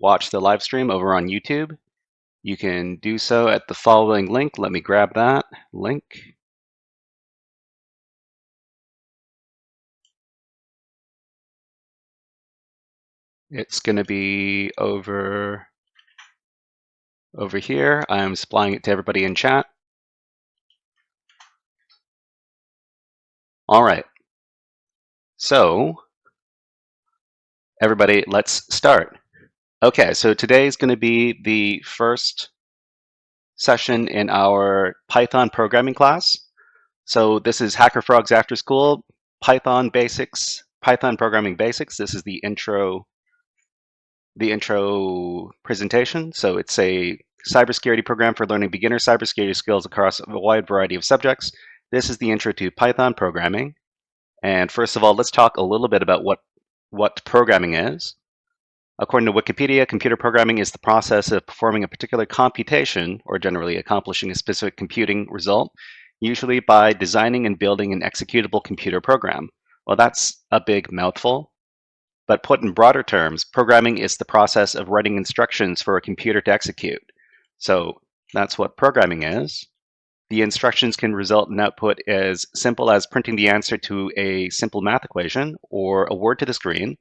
watch the live stream over on YouTube, you can do so at the following link. Let me grab that link. It's going to be over here. I'm supplying it to everybody in chat. All right. So everybody, let's start. Okay, so today is going to be the first session in our Python programming class. So this is Hacker Frogs After School, Python Basics, Python Programming Basics. This is the intro presentation. So it's a cybersecurity program for learning beginner cybersecurity skills across a wide variety of subjects. This is the intro to Python programming. And first of all, let's talk a little bit about what programming is. According to Wikipedia, computer programming is the process of performing a particular computation, or generally accomplishing a specific computing result, usually by designing and building an executable computer program. Well, that's a big mouthful, but put in broader terms, programming is the process of writing instructions for a computer to execute. So that's what programming is. The instructions can result in output as simple as printing the answer to a simple math equation or a word to the screen,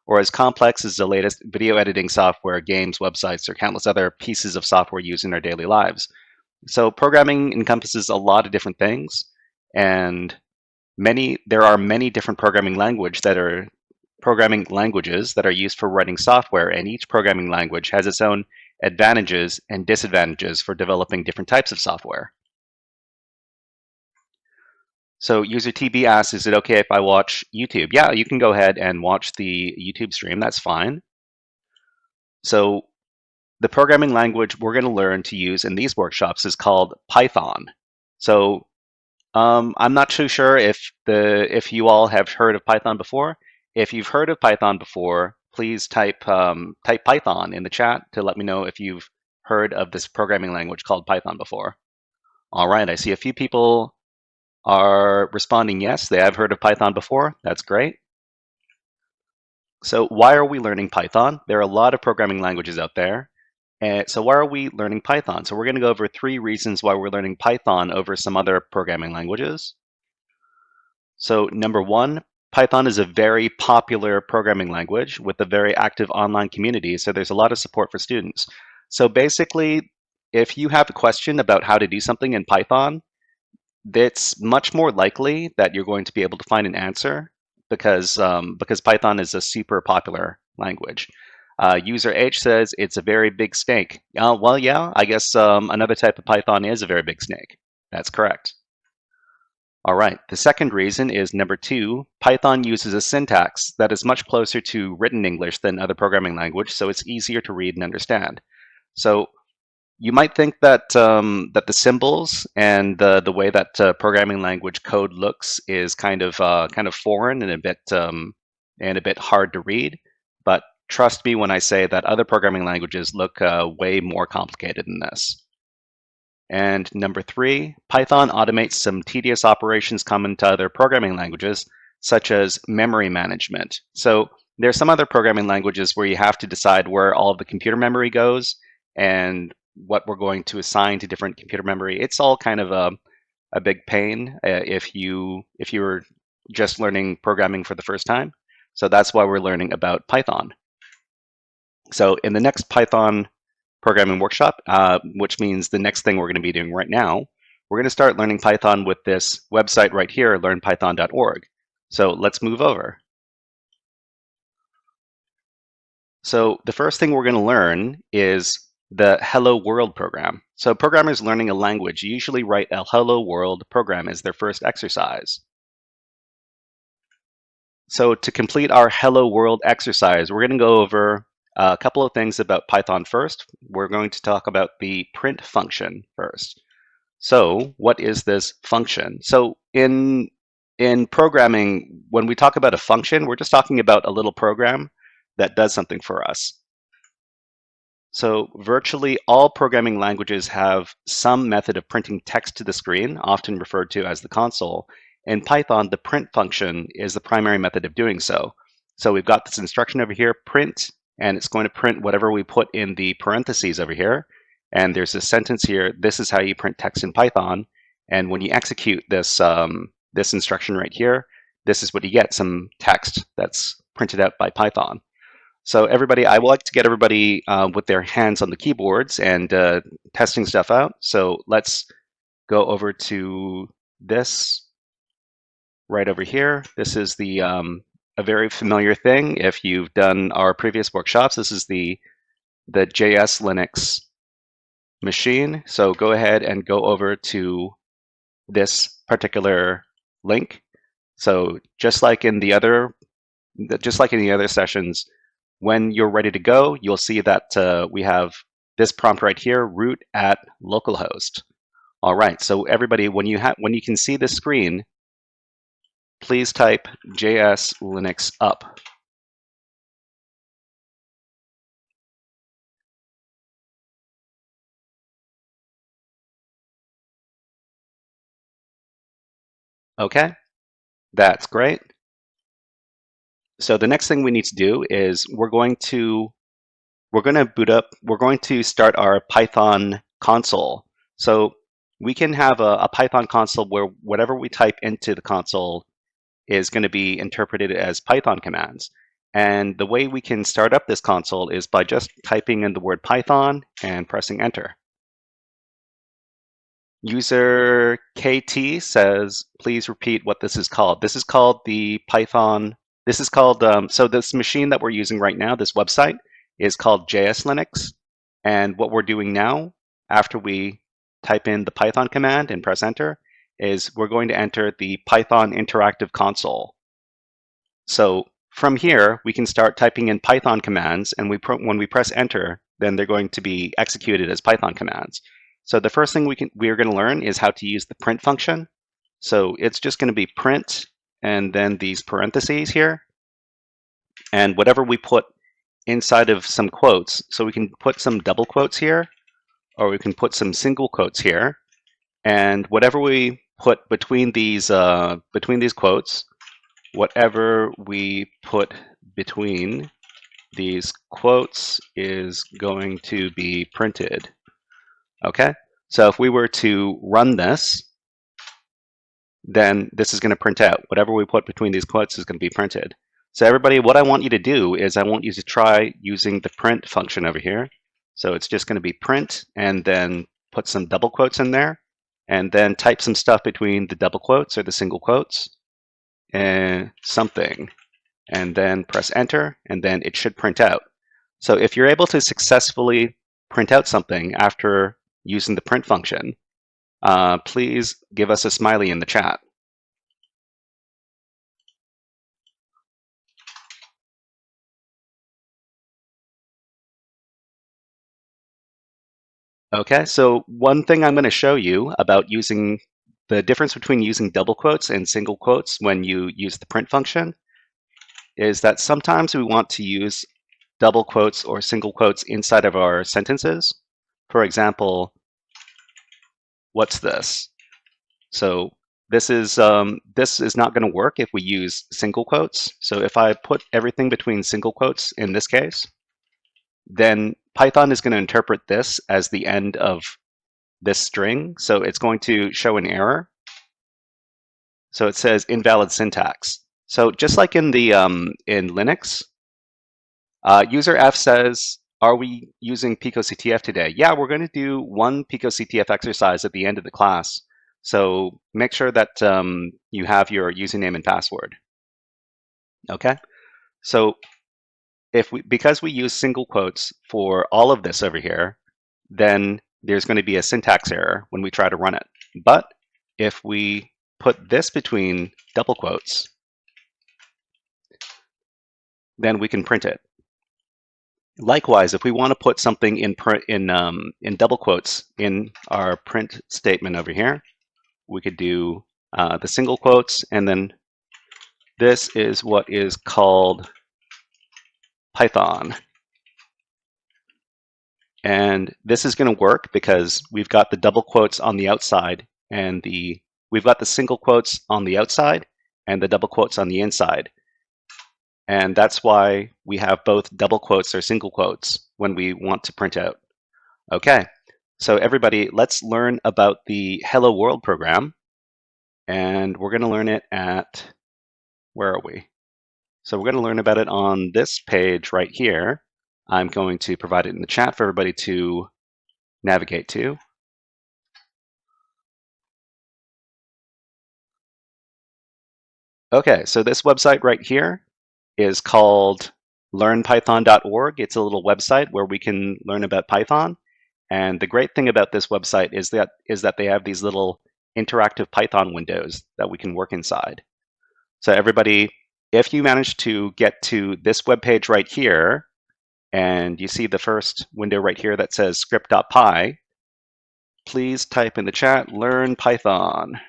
or as complex as the latest video editing software, games, websites, or countless other pieces of software used in our daily lives. So programming encompasses a lot of different things, and there are many different programming languages that are used for writing software, and each programming language has its own advantages and disadvantages for developing different types of software. So user TB asks, is it okay if I watch YouTube? Yeah, you can go ahead and watch the YouTube stream. That's fine. So the programming language we're going to learn to use in these workshops is called Python. So I'm not too sure if you all have heard of Python before. If you've heard of Python before, please type Python in the chat to let me know if you've heard of this programming language called Python before. All right, I see a few people are responding yes, they have heard of Python before. That's great. So why are we learning Python? There are a lot of programming languages out there. So why are we learning Python? So we're going to go over 3 reasons why we're learning Python over some other programming languages. So number 1, Python is a very popular programming language with a very active online community. So there's a lot of support for students. So basically, if you have a question about how to do something in Python, it's much more likely that you're going to be able to find an answer because Python is a super popular language. User H says it's a very big snake. Well, yeah, I guess another type of Python is a very big snake. That's correct. All right, the second reason is number 2, Python uses a syntax that is much closer to written English than other programming language, so it's easier to read and understand. So you might think that that the symbols and the way that programming language code looks is kind of foreign and a bit hard to read. But trust me when I say that other programming languages look way more complicated than this. And number 3, Python automates some tedious operations common to other programming languages, such as memory management. So there are some other programming languages where you have to decide where all of the computer memory goes and what we're going to assign to different computer memory. It's all kind of a big pain if you're just learning programming for the first time. So that's why we're learning about Python. So in the next Python programming workshop, which means the next thing we're going to be doing right now, we're going to start learning Python with this website right here, learnpython.org. So let's move over. So the first thing we're going to learn is the Hello World program. So programmers learning a language usually write a Hello World program as their first exercise. So to complete our Hello World exercise, we're going to go over a couple of things about Python first. We're going to talk about the print function first. So what is this function? So in programming, when we talk about a function, we're just talking about a little program that does something for us. So virtually all programming languages have some method of printing text to the screen, often referred to as the console. In Python, the print function is the primary method of doing so. So we've got this instruction over here, print and it's going to print whatever we put in the parentheses over here. And there's a sentence here, this is how you print text in Python. And when you execute this, this instruction right here, this is what you get, some text that's printed out by Python. So everybody, I would like to get everybody with their hands on the keyboards and testing stuff out. So let's go over to this right over here. This is the a very familiar thing. If you've done our previous workshops, this is the JS Linux machine. So go ahead and go over to this particular link. So just like in the other sessions, when you're ready to go, you'll see that we have this prompt right here, root at localhost. All right, so everybody, when you can see this screen, please type JS Linux up. Okay, that's great. So the next thing we need to do is we're going to start our Python console. So we can have a Python console where whatever we type into the console is going to be interpreted as Python commands. And the way we can start up this console is by just typing in the word Python and pressing enter. User KT says, please repeat what this is called. This is called the Python. This is called, so this machine that we're using right now, this website, is called JS Linux. And what we're doing now, after we type in the Python command and press enter, is we're going to enter the Python interactive console. So from here, we can start typing in Python commands, and when we press enter, then they're going to be executed as Python commands. So the first thing we are going to learn is how to use the print function. So it's just going to be print and then these parentheses here, and whatever we put inside of some quotes. So we can put some double quotes here, or we can put some single quotes here, and whatever we put between these quotes, whatever we put between these quotes is going to be printed. Okay, so if we were to run this, then this is going to print out. Whatever we put between these quotes is going to be printed. So everybody, what I want you to do is I want you to try using the print function over here. So it's just going to be print and then put some double quotes in there and then type some stuff between the double quotes or the single quotes and something, and then press enter, and then it should print out. So if you're able to successfully print out something after using the print function, please give us a smiley in the chat. Okay, so one thing I'm going to show you about using the difference between using double quotes and single quotes when you use the print function is that sometimes we want to use double quotes or single quotes inside of our sentences. For example, what's this? So this is not going to work if we use single quotes. So if I put everything between single quotes in this case, then Python is going to interpret this as the end of this string. So it's going to show an error. So it says invalid syntax. So just like in the in Linux, user F says, are we using picoctf today? Yeah, we're going to do one picoctf exercise at the end of the class. So make sure that you have your username and password. Okay, so because we use single quotes for all of this over here, then there's going to be a syntax error when we try to run it. But if we put this between double quotes, then we can print it. Likewise, if we want to put something in double quotes in our print statement over here, we could do the single quotes, and then this is what is called Python. And this is going to work because we've got the double quotes on the outside, and we've got the single quotes on the outside and the double quotes on the inside. And that's why we have both double quotes or single quotes when we want to print out. Okay, so everybody, let's learn about the Hello World program. And we're going to learn it at, where are we? So we're going to learn about it on this page right here. I'm going to provide it in the chat for everybody to navigate to. Okay, so this website right here is called learnpython.org. It's a little website where we can learn about Python. And the great thing about this website is that they have these little interactive Python windows that we can work inside. So everybody, if you manage to get to this web page right here, and you see the first window right here that says script.py, please type in the chat, learn Python.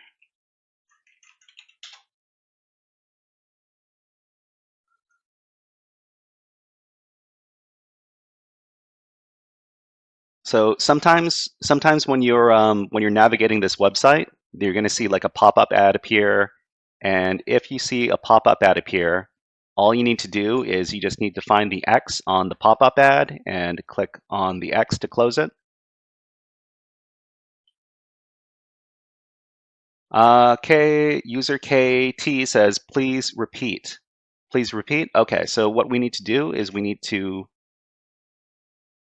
So sometimes when you're navigating this website, you're going to see like a pop-up ad appear, and if you see a pop-up ad appear, all you need to do is you just need to find the X on the pop-up ad and click on the X to close it. User KT says, please repeat. Please repeat. Okay, so what we need to do is we need to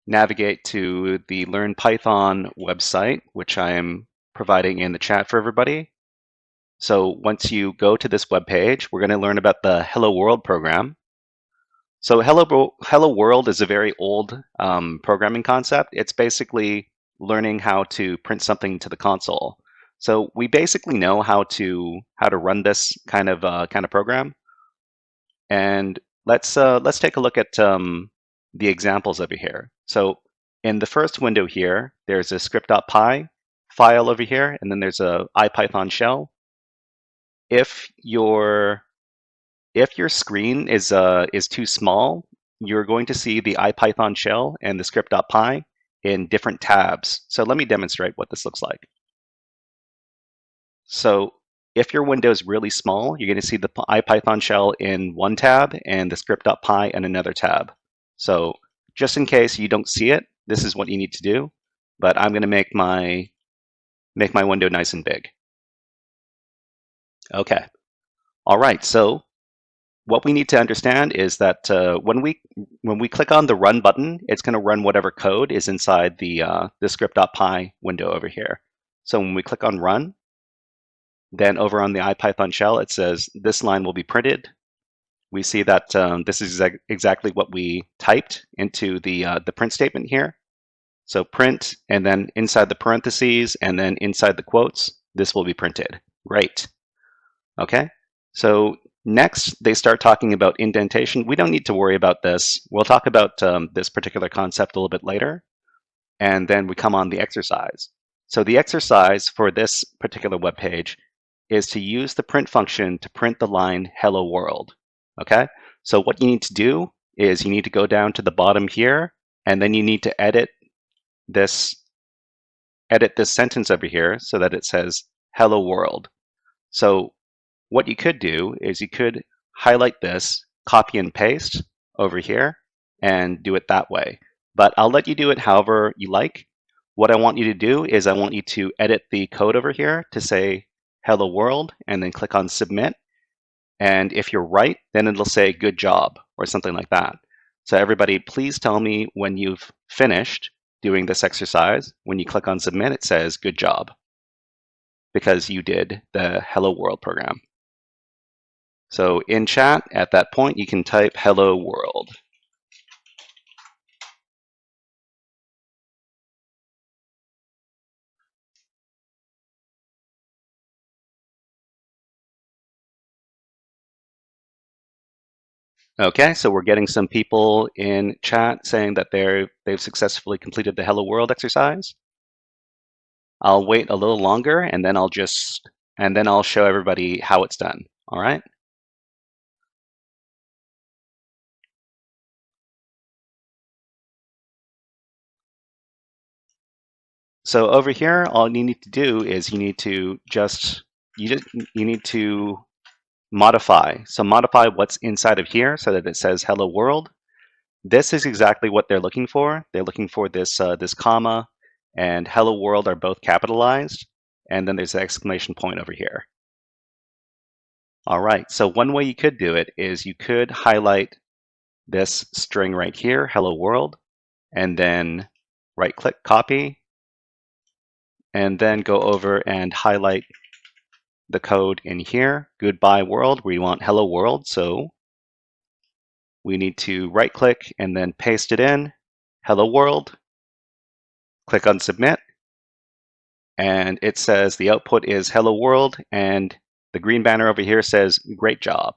navigate to the Learn Python website, which I am providing in the chat for everybody. So once you go to this web page, we're going to learn about the Hello World program. So Hello World is a very old programming concept. It's basically learning how to print something to the console. So we basically know how to run this kind of program. And let's take a look at the examples over here. So in the first window here, there's a script.py file over here, and then there's a IPython shell. If your screen is too small, you're going to see the IPython shell and the script.py in different tabs. So let me demonstrate what this looks like. So if your window is really small, you're going to see the IPython shell in one tab and the script.py in another tab. So just in case you don't see it, this is what you need to do. But I'm going to make my window nice and big. Okay. All right. So what we need to understand is that when we click on the Run button, it's going to run whatever code is inside the script.py window over here. So when we click on Run, then over on the IPython shell, it says this line will be printed. We see that this is exactly what we typed into the print statement here. So print, and then inside the parentheses, and then inside the quotes, this will be printed. Great. Okay. So next, they start talking about indentation. We don't need to worry about this. We'll talk about this particular concept a little bit later. And then we come on the exercise. So the exercise for this particular web page is to use the print function to print the line "Hello World." Okay. So what you need to do is you need to go down to the bottom here, and then you need to edit this sentence over here so that it says "Hello World." So what you could do is you could highlight this, copy and paste over here, and do it that way. But I'll let you do it however you like. What I want you to do is I want you to edit the code over here to say "Hello World" and then click on Submit. And if you're right, then it'll say "Good job" or something like that. So everybody, please tell me when you've finished doing this exercise. When you click on Submit, it says "Good job," because you did the Hello World program. So in chat, at that point, you can type "Hello World." Okay, so we're getting some people in chat saying that they've successfully completed the Hello World exercise. I'll wait a little longer, and then I'll show everybody how it's done. All right. So over here, all you need to do is you need to modify. So modify what's inside of here so that it says hello world. This is exactly what they're looking for. They're looking for this this comma and hello world are both capitalized. And then there's an exclamation point over here. All right, so one way you could do it is you could highlight this string right here, hello world, and then right click copy, and then go over and highlight the code in here, goodbye world, we want hello world. So we need to right click and then paste it in, hello world, click on submit, and it says the output is hello world, and the green banner over here says great job.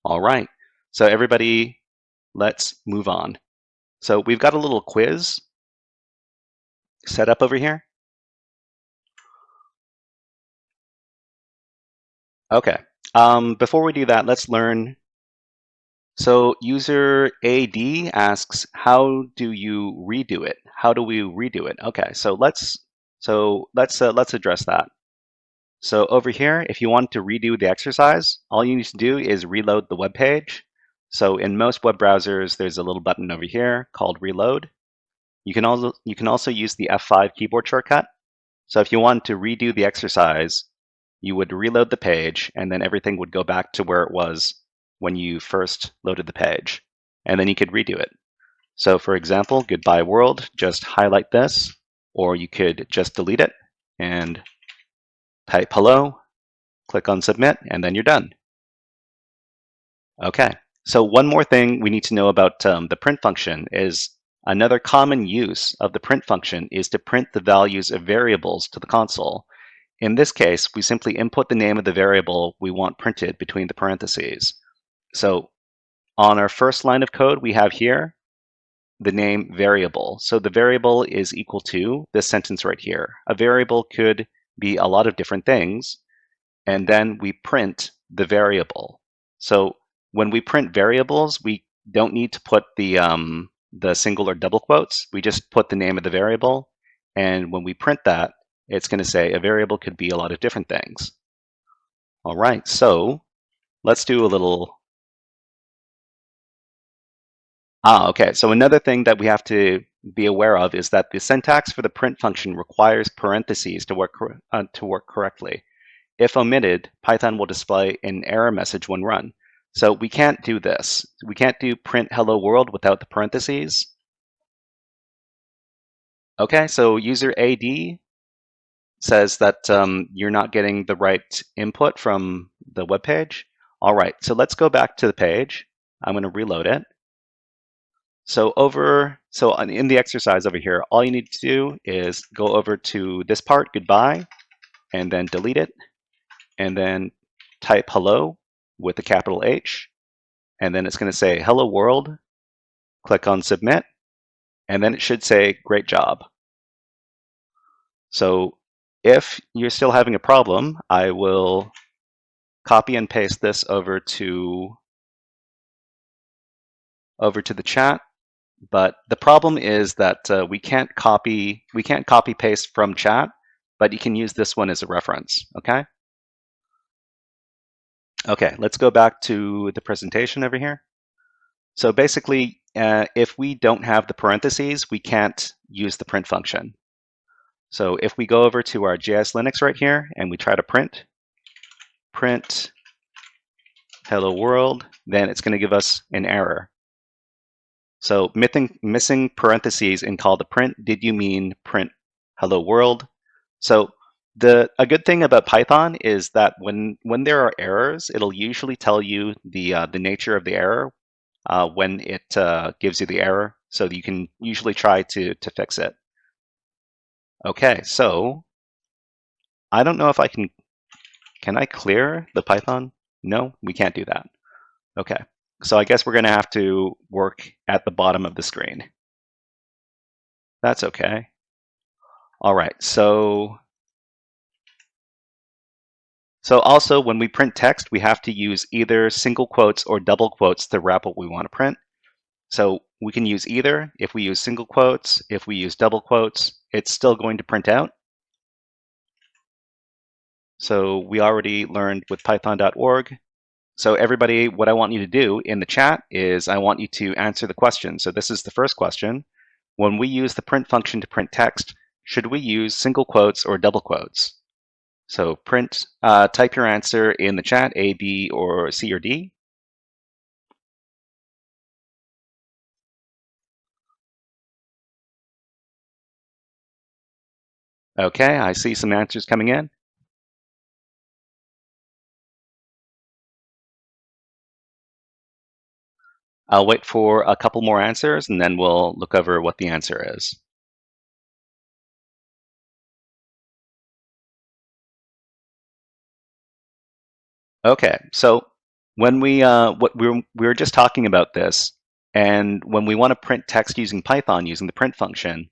All right, so everybody, let's move on. So we've got a little quiz set up over here. Okay, before we do that, let's learn. So user AD asks, how do you redo it? How do we redo it? Okay, so let's address that. So over here, if you want to redo the exercise, all you need to do is reload the web page. So in most web browsers, there's a little button over here called reload. You can also use the F5 keyboard shortcut. So if you want to redo the exercise, you would reload the page, and then everything would go back to where it was when you first loaded the page. And then you could redo it. So for example, goodbye world, just highlight this, or you could just delete it and type hello, click on submit, and then you're done. Okay, so one more thing we need to know about the print function is another common use of the print function is to print the values of variables to the console. In this case, we simply input the name of the variable we want printed between the parentheses. So on our first line of code, we have here the name variable. So the variable is equal to this sentence right here. A variable could be a lot of different things, and then we print the variable. So when we print variables, we don't need to put the single or double quotes. We just put the name of the variable, and when we print that, it's going to say a variable could be a lot of different things. All right, so let's do a little. Okay, so another thing that we have to be aware of is that the syntax for the print function requires parentheses to work correctly. If omitted, Python will display an error message when run. So we can't do this. We can't do print hello world without the parentheses. Okay, so user AD says that you're not getting the right input from the web page. All right, so let's go back to the page. I'm going to reload it. So in the exercise over here, all you need to do is go over to this part, goodbye, and then delete it, and then type hello with a capital H, and then it's going to say hello world, click on submit, and then it should say great job. So if you're still having a problem, I will copy and paste this over to the chat. But the problem is that we can't copy paste from chat, but you can use this one as a reference. Okay. Okay, let's go back to the presentation over here. So basically, if we don't have the parentheses, we can't use the print function. So if we go over to our JS Linux right here and we try to print hello world, then it's going to give us an error. So missing parentheses in call to print, did you mean print hello world? So a good thing about Python is that when there are errors, it'll usually tell you the nature of the error when it gives you the error, so you can usually try to fix it. Okay, so I don't know if I can I clear the Python? No, we can't do that. Okay, so I guess we're going to have to work at the bottom of the screen. That's okay. All right, so also when we print text, we have to use either single quotes or double quotes to wrap what we want to print. So we can use either. If we use single quotes, if we use double quotes, it's still going to print out. So we already learned with python.org So everybody, what I want you to do in the chat is I want you to answer the question. So this is the first question. When we use the print function to print text, should we use single quotes or double quotes? So type your answer in the chat, A, B, or C, or D. Okay, I see some answers coming in. I'll wait for a couple more answers and then we'll look over what the answer is. Okay, so when we were just talking about this, and when we want to print text using Python using the print function,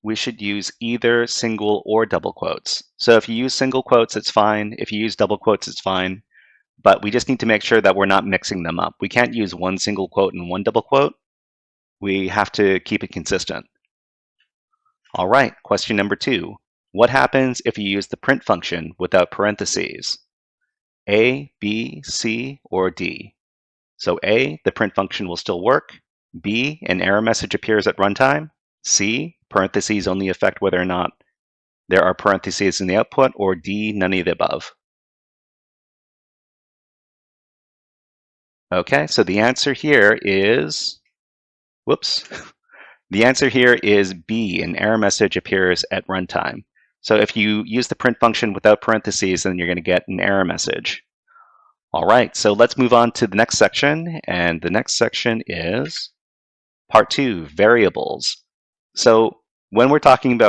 we should use either single or double quotes. So if you use single quotes, it's fine. If you use double quotes, it's fine. But we just need to make sure that we're not mixing them up. We can't use one single quote and one double quote. We have to keep it consistent. All right, question number 2. What happens if you use the print function without parentheses? A, B, C, or D? So A, the print function will still work. B, an error message appears at runtime. C, parentheses only affect whether or not there are parentheses in the output. Or D, none of the above. Okay, so the answer here is, whoops. The answer here is B, an error message appears at runtime. So if you use the print function without parentheses, then you're going to get an error message. All right, so let's move on to the next section. And the next section is part 2, variables. So when we're talking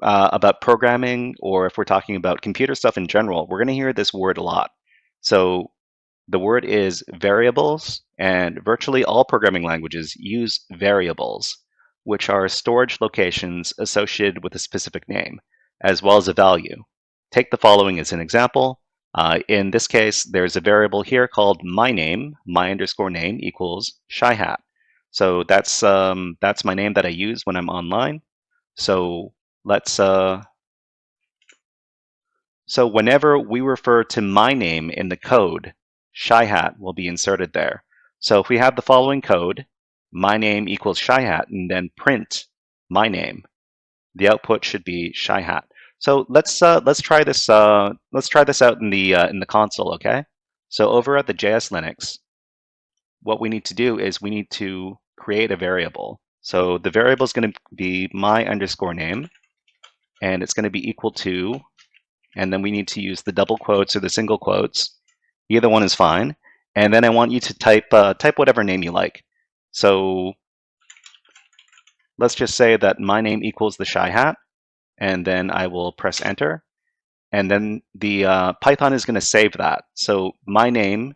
about programming, or if we're talking about computer stuff in general, we're going to hear this word a lot. So the word is variables, and virtually all programming languages use variables, which are storage locations associated with a specific name, as well as a value. Take the following as an example. In this case, there's a variable here called my name, my underscore name equals shyhat. So that's my name that I use when I'm online. So let's so whenever we refer to my name in the code, shyhat will be inserted there. So if we have the following code, my name equals shyhat, and then print my name, the output should be shyhat. So let's try this. Let's try this out in the console. Okay. So over at the JS Linux, what we need to do is we need to create a variable. So the variable is going to be my underscore name, and it's going to be equal to, and then we need to use the double quotes or the single quotes. Either one is fine. And then I want you to type whatever name you like. So let's just say that my name equals the shyhat, and then I will press enter. And then the Python is going to save that. So my name,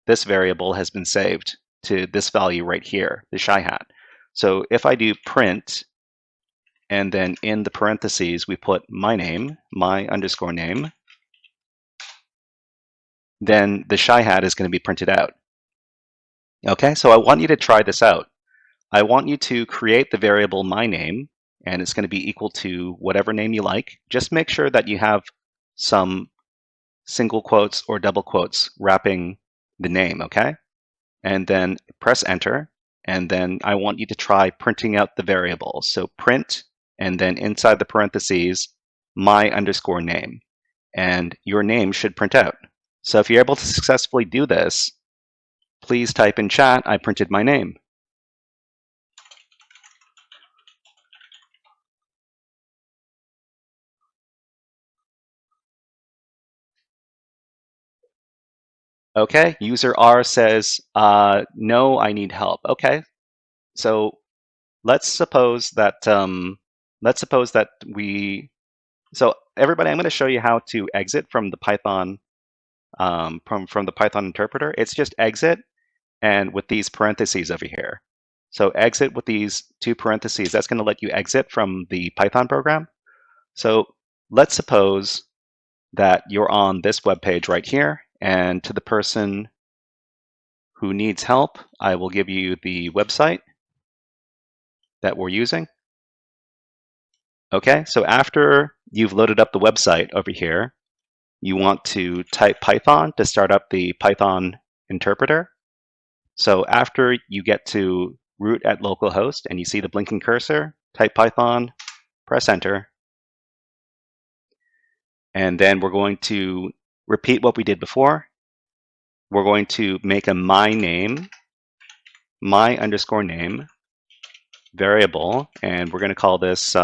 this variable, has been saved to this value right here, the shyhat. So if I do print, and then in the parentheses we put my name, my underscore name, then the shyhat is going to be printed out. Okay, so I want you to try this out. I want you to create the variable my name, and it's going to be equal to whatever name you like. Just make sure that you have some single quotes or double quotes wrapping the name, okay? And then press enter, and then I want you to try printing out the variable. So print, and then inside the parentheses, my underscore name, and your name should print out. So if you're able to successfully do this, please type in chat, I printed my name. Okay, user R says, no, I need help. Okay, so let's suppose that so everybody, I'm going to show you how to exit from the Python from the Python interpreter. It's just exit and with these parentheses over here. So exit with these two parentheses. That's going to let you exit from the Python program. So let's suppose that you're on this web page right here, and to the person who needs help, I will give you the website that we're using. Okay, so after you've loaded up the website over here, you want to type Python to start up the Python interpreter. So after you get to root at localhost and you see the blinking cursor, type Python, press enter, and then we're going to repeat what we did before. We're going to make a my_name variable, and we're going to call this,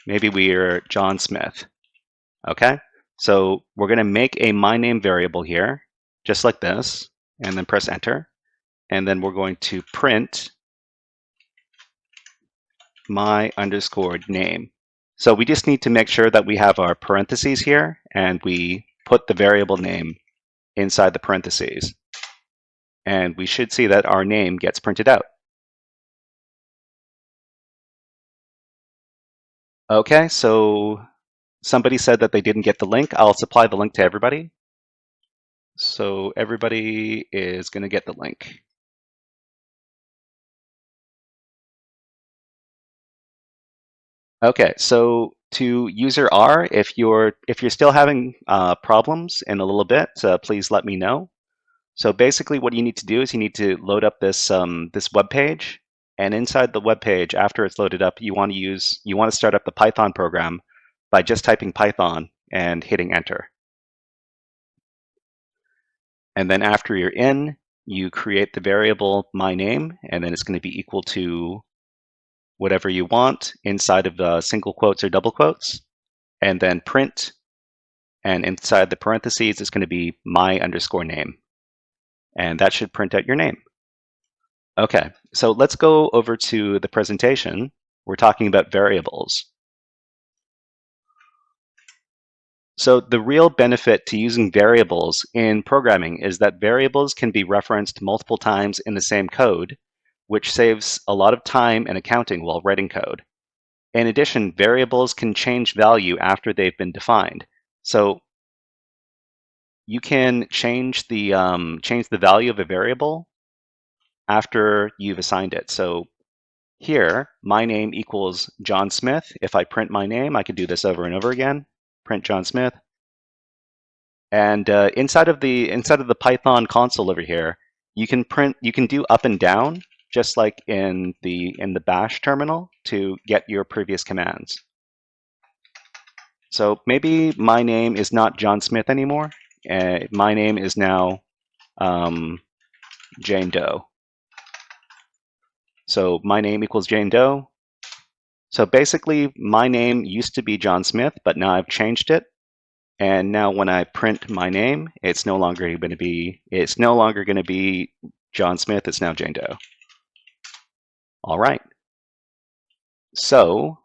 maybe we're John Smith. Okay, so we're going to make a my_name variable here, just like this, and then press enter. And then we're going to print my_name. So we just need to make sure that we have our parentheses here, and we put the variable name inside the parentheses. And we should see that our name gets printed out. Okay, so somebody said that they didn't get the link. I'll supply the link to everybody. So everybody is going to get the link. Okay, so to user R, if you're still having problems in a little bit, please let me know. So basically, what you need to do is you need to load up this this web page, and inside the web page, after it's loaded up, you want to start up the Python program by just typing Python and hitting enter. And then after you're in, you create the variable my_name, and then it's going to be equal to whatever you want inside of single quotes or double quotes, and then print, and inside the parentheses it's going to be my_name, and that should print out your name. Okay, so let's go over to the presentation. We're talking about variables. So the real benefit to using variables in programming is that variables can be referenced multiple times in the same code, which saves a lot of time and accounting while writing code. In addition, variables can change value after they've been defined. So you can change the value of a variable after you've assigned it. So here, my name equals John Smith. If I print my name, I could do this over and over again. Print John Smith. And inside of the Python console over here, you can do up and down, just like in the Bash terminal, to get your previous commands. So maybe my name is not John Smith anymore. My name is now Jane Doe. So my name equals Jane Doe. So basically, my name used to be John Smith, but now I've changed it. And now when I print my name, it's no longer going to be John Smith. It's now Jane Doe. All right. So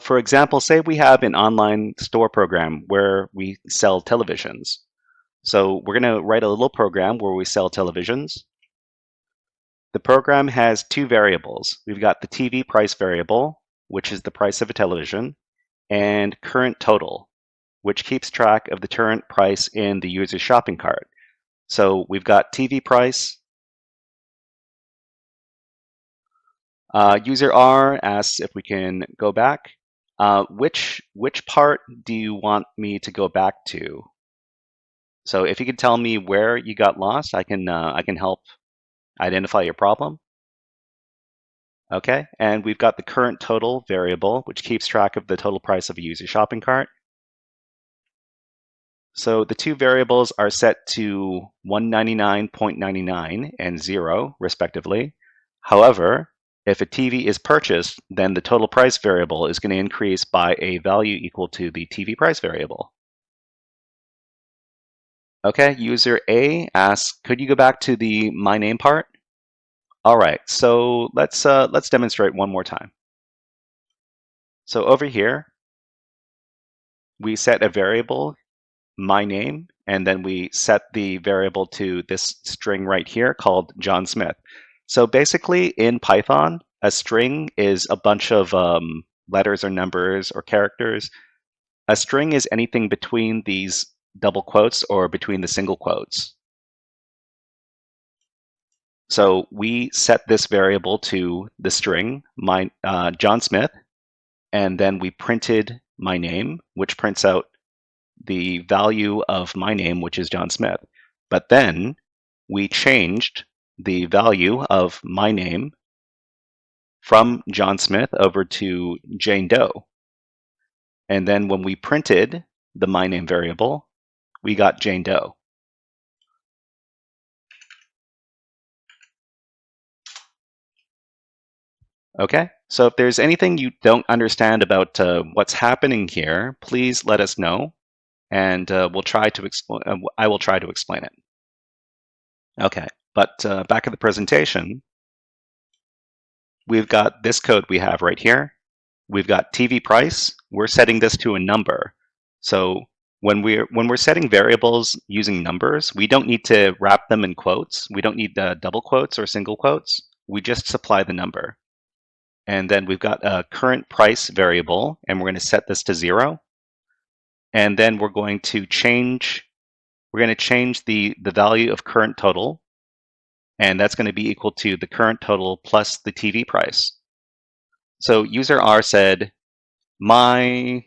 for example, say we have an online store program where we sell televisions. So we're going to write a little program where we sell televisions. The program has two variables. We've got the TV price variable, which is the price of a television, and current total, which keeps track of the current price in the user's shopping cart. So we've got TV price. User R asks if we can go back. Which part do you want me to go back to? So if you could tell me where you got lost, I can help identify your problem. Okay, and we've got the current total variable, which keeps track of the total price of a user shopping cart. So the two variables are set to 199.99 and 0, respectively. However, if a TV is purchased, then the total price variable is going to increase by a value equal to the TV price variable. Okay, user A asks, could you go back to the my name part? All right, so let's demonstrate one more time. So over here, we set a variable, my name, and then we set the variable to this string right here called John Smith. So basically in Python, a string is a bunch of letters or numbers or characters. A string is anything between these double quotes or between the single quotes. So we set this variable to the string, John Smith, and then we printed my name, which prints out the value of my name, which is John Smith. But then we changed the value of my name from John Smith over to Jane Doe. And then when we printed the my name variable, we got Jane Doe. Okay, so if there's anything you don't understand about what's happening here, please let us know, and we'll try to explain. I will try to explain it. Okay, but back at the presentation, we've got this code we have right here. We've got TV price. We're setting this to a number. So when we're setting variables using numbers, we don't need to wrap them in quotes. We don't need double quotes or single quotes. We just supply the number. And then we've got a current price variable, and we're going to set this to 0. And then we're going to change the value of current total, and that's going to be equal to the current total plus the TV price. So user R said, mine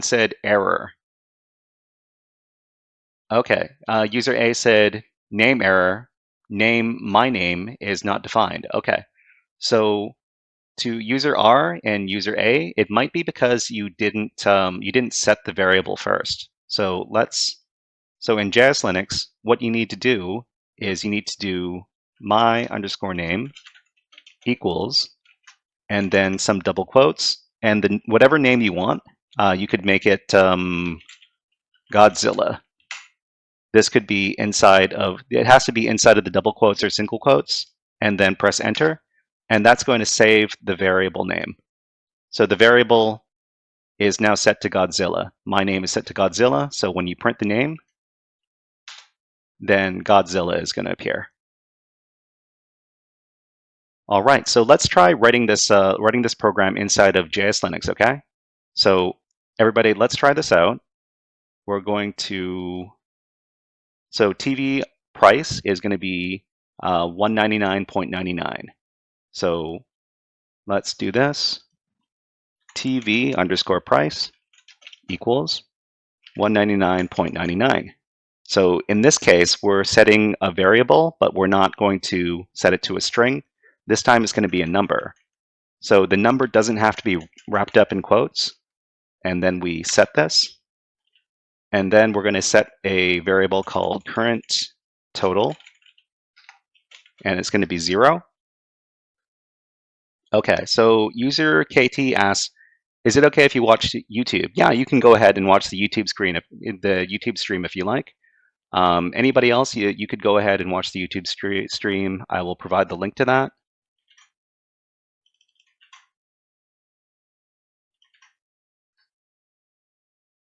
said error. Okay, user A said name error, my name is not defined. Okay, so to user R and user A, it might be because you didn't set the variable first. So in JS Linux, what you need to do is you need to do my underscore name equals, and then some double quotes, and then whatever name you want. You could make it Godzilla. This could be inside of, it has to be inside of the double quotes or single quotes, and then press enter, and that's going to save the variable name. So the variable is now set to Godzilla. My name is set to Godzilla, so when you print the name, then Godzilla is going to appear. All right, so let's try writing this program inside of JS Linux, okay? So everybody, let's try this out. We're going to, so TV price is going to be 199.99. So let's do this. TV underscore price equals 199.99. So in this case, we're setting a variable, but we're not going to set it to a string. This time it's going to be a number. So the number doesn't have to be wrapped up in quotes. And then we set this. And then we're going to set a variable called current total. And it's going to be 0. Okay, so user KT asks, is it okay if you watch YouTube? Yeah, you can go ahead and watch the YouTube screen, the YouTube stream if you like. Anybody else, you could go ahead and watch the YouTube stream. I will provide the link to that.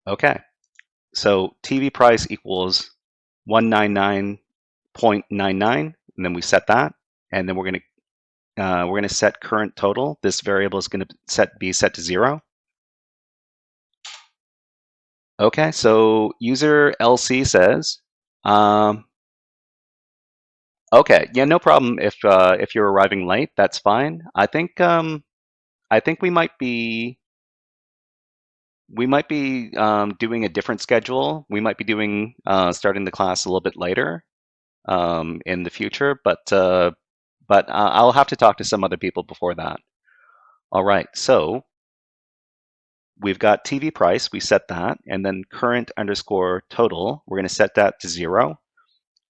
Okay, so TV price equals 199.99, and then we set that, and then we're going to set current total. This variable is going to be set to 0. Okay, so user LC says, okay, yeah, no problem if you're arriving late, that's fine. I think we might be doing a different schedule. We might be doing starting the class a little bit later in the future, but I'll have to talk to some other people before that. All right, so we've got TV price, we set that, and then current underscore total, we're going to set that to 0.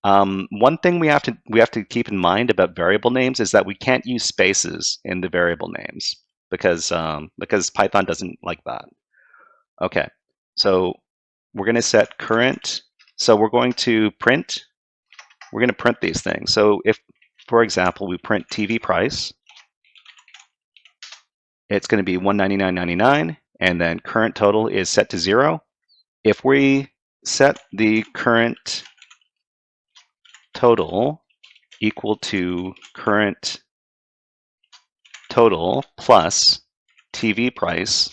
One thing we have to keep in mind about variable names is that we can't use spaces in the variable names because Python doesn't like that. Okay, so we're going to set current. So we're going to print these things. So if, for example, we print TV price, it's going to be 199.99, and then current total is set to 0. If we set the current total equal to current total plus TV price,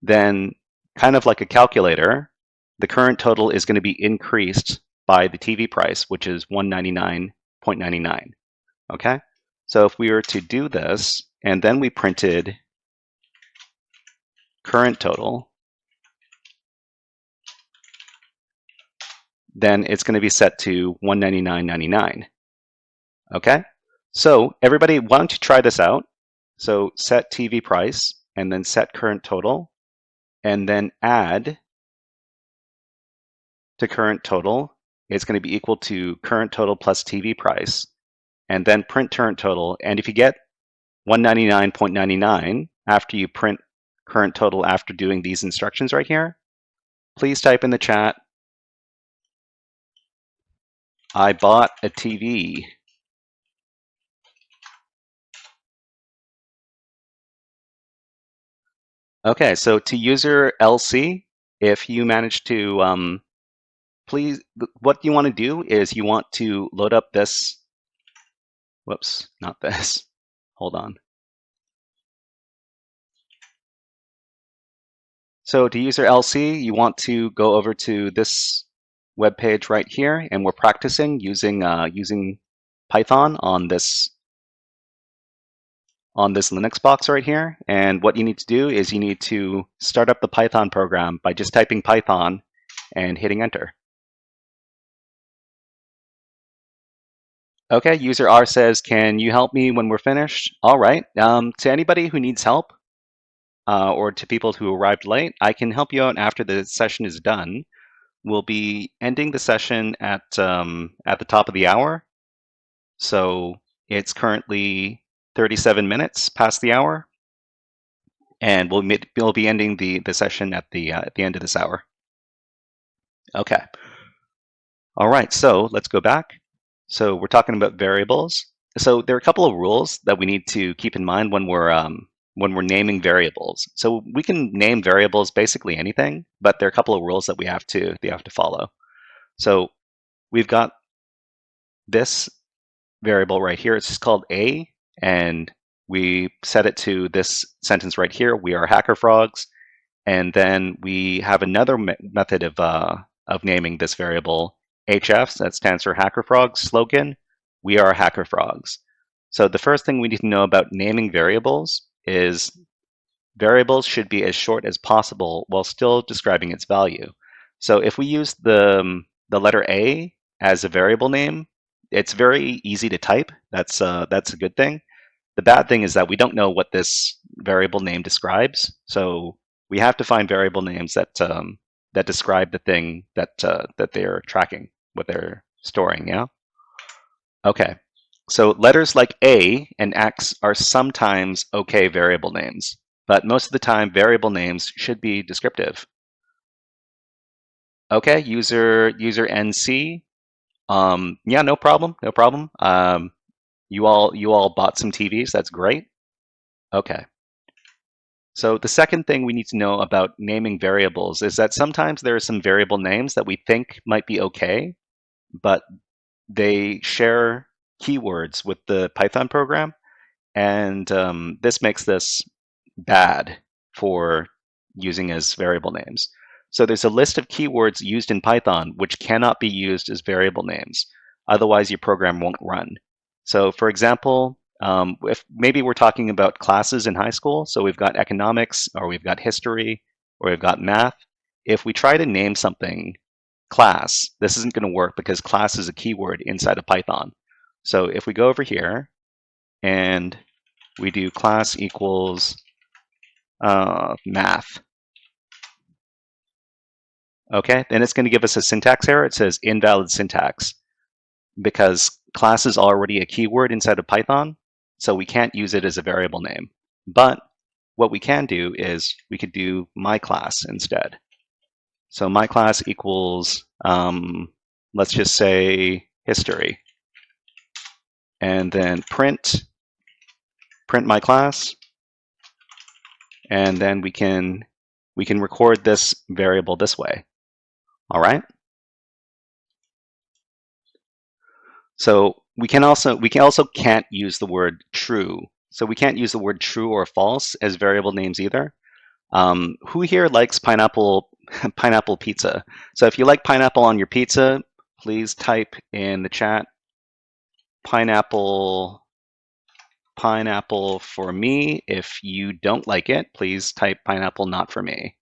then kind of like a calculator, the current total is going to be increased by the TV price, which is 199.99. Okay, so if we were to do this, and then we printed current total, then it's going to be set to $199.99. Okay, so everybody, why don't you try this out? So set TV price, and then set current total, and then add to current total. It's going to be equal to current total plus TV price, and then print current total. And if you get 199.99 after you print current total after doing these instructions right here, please type in the chat, I bought a TV. Okay, so to user LC, if you manage to, please, what you want to do is you want to load up this, whoops, not this, hold on. So to user LC, you want to go over to this web page right here, and we're practicing using using Python on this Linux box right here. And what you need to do is you need to start up the Python program by just typing Python and hitting enter. Okay, user R says, can you help me when we're finished? All right. To anybody who needs help, or to people who arrived late, I can help you out after the session is done. We'll be ending the session at the top of the hour. So it's currently 37 minutes past the hour, and we'll be ending the session at the end of this hour. Okay. All right. So let's go back. So we're talking about variables. So there are a couple of rules that we need to keep in mind when we're naming variables. So we can name variables basically anything, but there are a couple of rules that we have to follow. So we've got this variable right here. It's just called A, and we set it to this sentence right here. We are hacker frogs, and then we have another method of naming this variable, HF. That stands for hacker frogs slogan. We are hacker frogs. So the first thing we need to know about naming variables is variables should be as short as possible while still describing its value. So if we use the letter A as a variable name, it's very easy to type. That's a good thing. The bad thing is that we don't know what this variable name describes. So we have to find variable names that that describe the thing that that they're tracking, what they're storing. Yeah. Okay. So letters like A and X are sometimes okay variable names, but most of the time variable names should be descriptive. Okay, user NC. Yeah, no problem, no problem. You all bought some TVs. That's great. Okay. So the second thing we need to know about naming variables is that sometimes there are some variable names that we think might be okay, but they share keywords with the Python program, and this makes this bad for using as variable names. So there's a list of keywords used in Python which cannot be used as variable names. Otherwise, your program won't run. So for example, if maybe we're talking about classes in high school, so we've got economics, or we've got history, or we've got math. If we try to name something class, this isn't going to work because class is a keyword inside of Python. So if we go over here and we do class equals math, okay, then it's going to give us a syntax error. It says invalid syntax because class is already a keyword inside of Python, so we can't use it as a variable name. But what we can do is we could do my class instead. So my class equals, let's just say history, and then print my class, and then we can record this variable this way. All right. So we also can't use the word true. So we can't use the word true or false as variable names either. Who here likes pineapple pizza? So if you like pineapple on your pizza, please type in the chat pineapple pineapple for me. If you don't like it, please type pineapple not for me.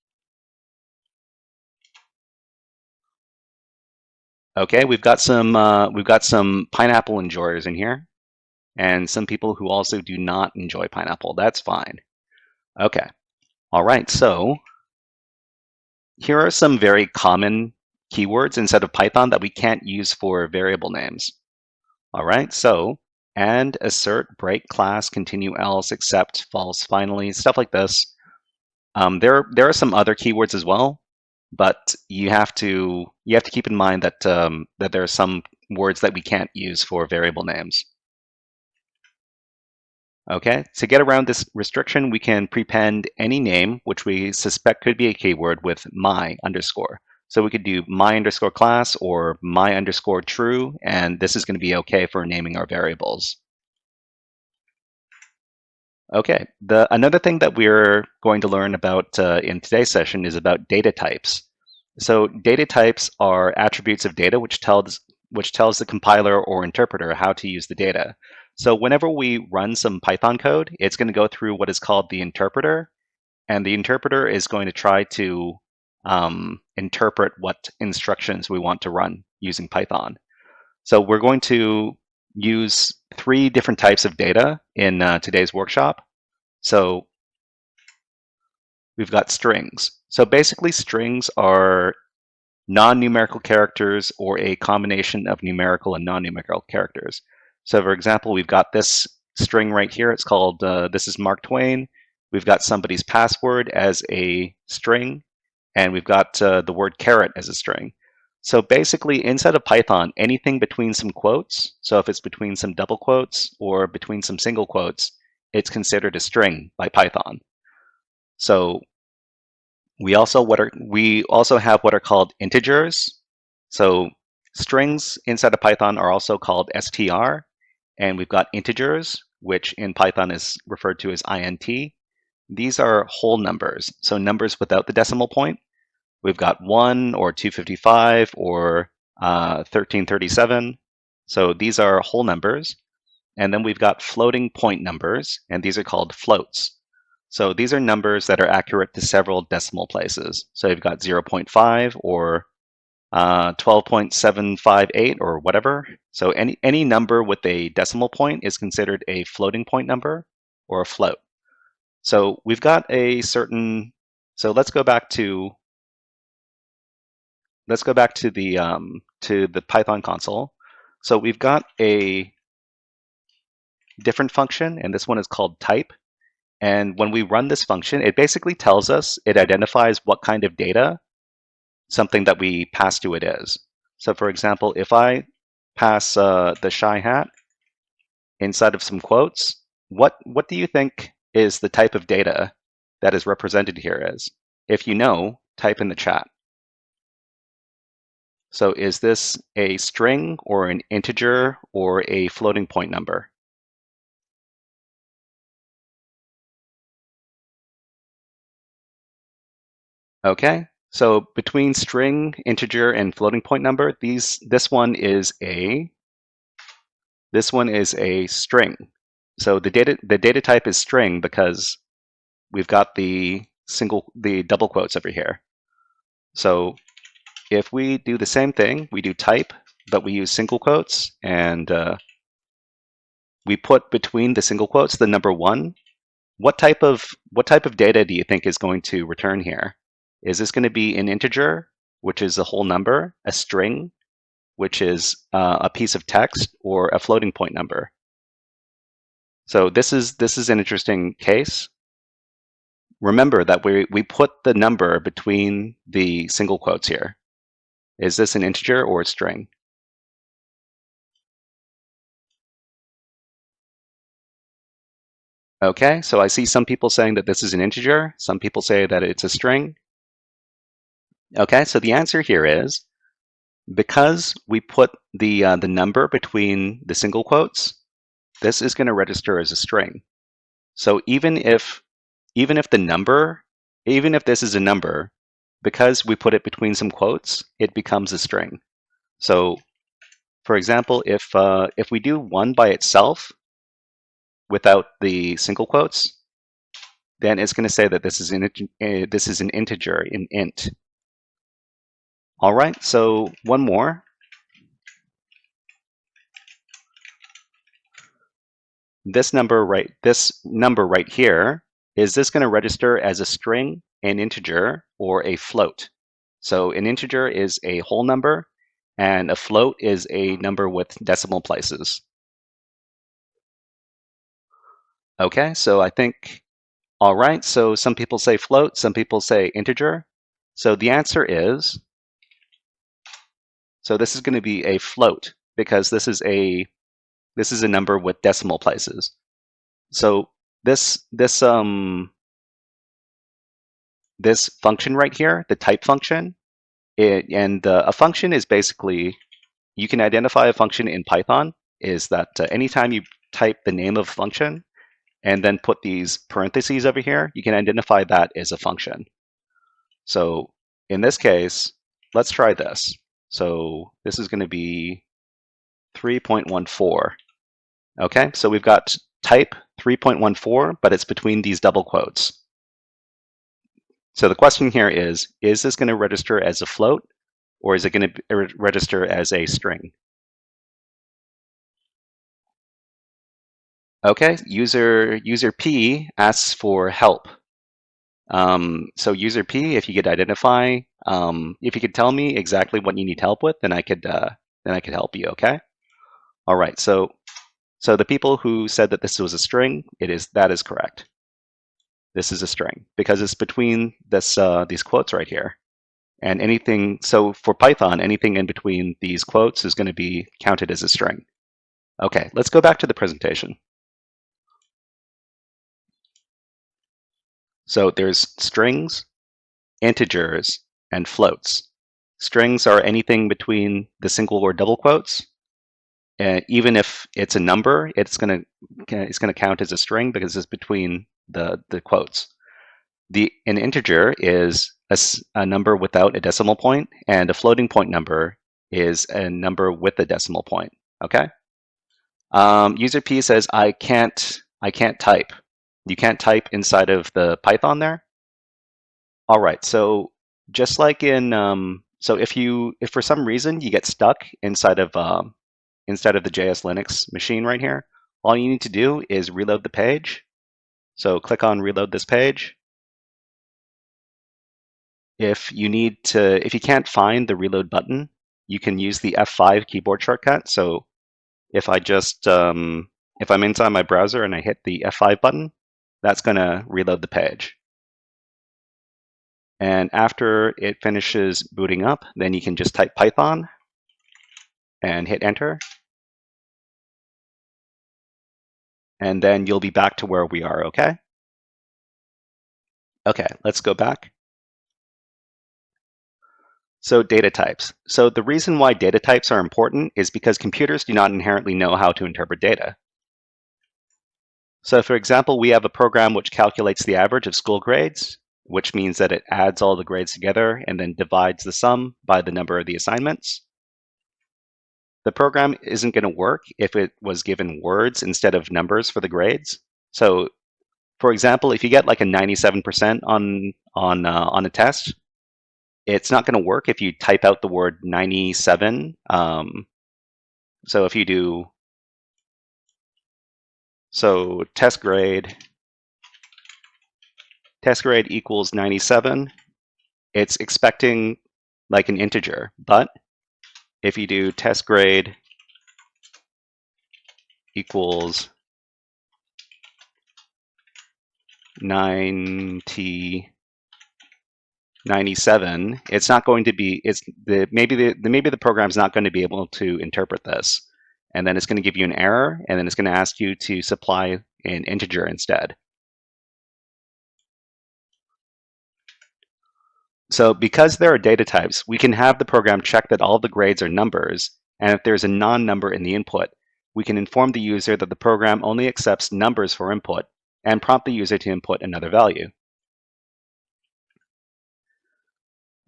Okay, we've got some pineapple enjoyers in here, and some people who also do not enjoy pineapple. That's fine. Okay. All right. So here are some very common keywords inside of Python that we can't use for variable names. All right. So and, assert, break, class, continue, else, except, false, finally, stuff like this. There are some other keywords as well, but you have to keep in mind that that there are some words that we can't use for variable names. Okay, to get around this restriction, we can prepend any name which we suspect could be a keyword with my underscore. So we could do my underscore class or my underscore true, and this is going to be okay for naming our variables. Okay, another thing that we're going to learn about in today's session is about data types. So data types are attributes of data which tells the compiler or interpreter how to use the data. So whenever we run some Python code, it's going to go through what is called the interpreter, and the interpreter is going to try to interpret what instructions we want to run using Python. So we're going to use 3 different types of data in today's workshop. So we've got strings. So basically strings are non-numerical characters or a combination of numerical and non-numerical characters. So for example, we've got this string right here. It's called, this is Mark Twain. We've got somebody's password as a string, and we've got the word carrot as a string. So basically inside of Python, anything between some quotes, so if it's between some double quotes or between some single quotes, it's considered a string by Python. So we also have what are called integers. So strings inside of Python are also called str, and we've got integers, which in Python is referred to as int. These are whole numbers, so numbers without the decimal point. We've got 1 or 255 or 1337. So these are whole numbers. And then we've got floating point numbers, and these are called floats. So these are numbers that are accurate to several decimal places. So you've got 0.5 or 12.758 or whatever. So any number with a decimal point is considered a floating point number or a float. So we've got a certain. So let's go back to the Python console. So we've got a different function, and this one is called type. And when we run this function, it basically tells us, it identifies what kind of data something that we pass to it is. So for example, if I pass the shy hat inside of some quotes, what do you think is the type of data that is represented here is? If you know, type in the chat. So is this a string or an integer or a floating point number? Okay, so between string, integer, and floating point number, this one is a string. So the data type is string because we've got the double quotes over here. So if we do the same thing, we do type, but we use single quotes, and we put between the single quotes the number 1. What type of data do you think is going to return here? Is this going to be an integer, which is a whole number, a string, which is a piece of text, or a floating point number? So this is an interesting case. Remember that we put the number between the single quotes here. Is this an integer or a string? Okay, so I see some people saying that this is an integer. Some people say that it's a string. Okay, so the answer here is, because we put the number between the single quotes, this is going to register as a string. So even if this is a number, because we put it between some quotes, it becomes a string. So, for example, if we do 1 by itself, without the single quotes, then it's going to say that this is an integer, an int. All right, so one more. This number right here, is this going to register as a string, an integer, or a float? So an integer is a whole number, and a float is a number with decimal places. Okay, so I think, all right, so some people say float, some people say integer. So the answer is, so this is going to be a float because this is a number with decimal places. So this function right here, the type function, a function is basically, you can identify a function in Python is that anytime you type the name of a function and then put these parentheses over here, you can identify that as a function. So in this case, let's try this. So this is going to be 3.14. Okay, so we've got type 3.14, but it's between these double quotes. So the question here is this going to register as a float, or is it going to register as a string? Okay, user P asks for help. So user P, if you could identify, if you could tell me exactly what you need help with, then I could help you. Okay. All right. So the people who said that this was a string, that is correct. This is a string because it's between these quotes right here, and anything. So for Python, anything in between these quotes is going to be counted as a string. Okay. Let's go back to the presentation. So there's strings, integers, and floats. Strings are anything between the single or double quotes. Even if it's a number, it's going to count as a string because it's between the quotes. An integer is a number without a decimal point, and a floating point number is a number with a decimal point. Okay. User P says I can't type. You can't type inside of the Python there. All right, so just like in, so if for some reason you get stuck inside of the JS Linux machine right here, all you need to do is reload the page. So click on reload this page. If you can't find the reload button, you can use the F5 keyboard shortcut. So if if I'm inside my browser and I hit the F5 button, that's going to reload the page. And after it finishes booting up, then you can just type Python and hit enter. And then you'll be back to where we are, okay? Okay, let's go back. So data types. So the reason why data types are important is because computers do not inherently know how to interpret data. So for example, we have a program which calculates the average of school grades, which means that it adds all the grades together and then divides the sum by the number of the assignments. The program isn't going to work if it was given words instead of numbers for the grades. So for example, if you get like a 97% on a test, it's not going to work if you type out the word 97. So if you do, so test grade equals 97, it's expecting like an integer. But if you do test grade equals 97, it's not going to be, maybe the program's not going to be able to interpret this. And then it's going to give you an error, and then it's going to ask you to supply an integer instead. So because there are data types, we can have the program check that all the grades are numbers, and if there's a non-number in the input, we can inform the user that the program only accepts numbers for input and prompt the user to input another value.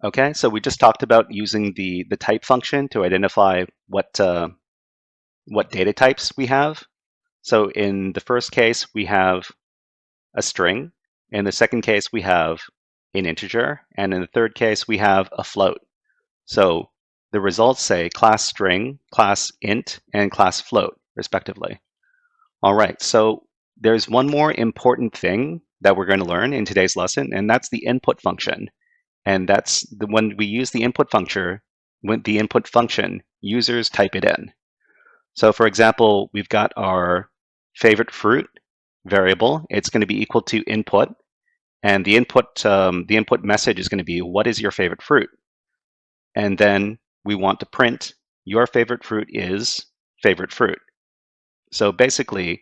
Okay, so we just talked about using the type function to identify what data types we have. So in the first case, we have a string. In the second case, we have an integer. And in the third case, we have a float. So the results say class string, class int, and class float, respectively. All right, so there's one more important thing that we're going to learn in today's lesson, and that's the input function. And that's when we use the input function, users type it in. So for example, we've got our favorite fruit variable. It's going to be equal to input, and the input message is going to be, what is your favorite fruit? And then we want to print, your favorite fruit is favorite fruit. So basically,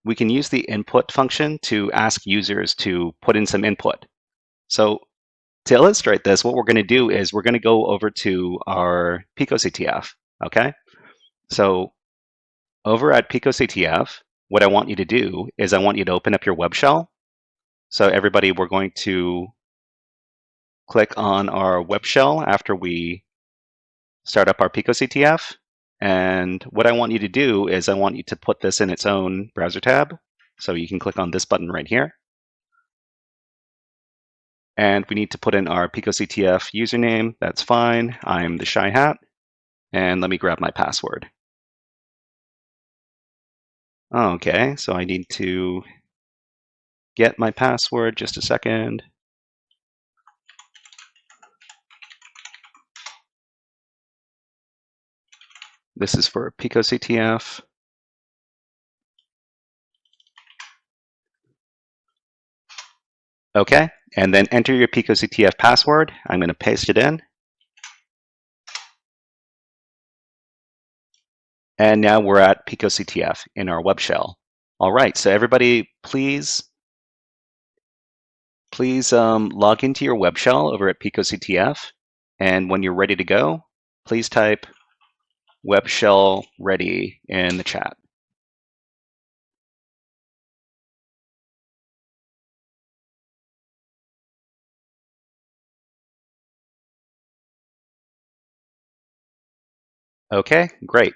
we can use the input function to ask users to put in some input. So to illustrate this, what we're going to do is we're going to go over to our picoctf, okay? So over at picoctf, what I want you to do is I want you to open up your web shell. So everybody, we're going to click on our web shell after we start up our picoctf. And what I want you to do is I want you to put this in its own browser tab. So you can click on this button right here. And we need to put in our picoctf username. That's fine. I'm the Shy Hat. And let me grab my password. Okay, so I need to get my password. Just a second. This is for picoctf. Okay, and then enter your picoctf password. I'm going to paste it in. And now we're at picoctf in our web shell. All right, so everybody, please log into your web shell over at picoctf. And when you're ready to go, please type web shell ready in the chat. Okay, great.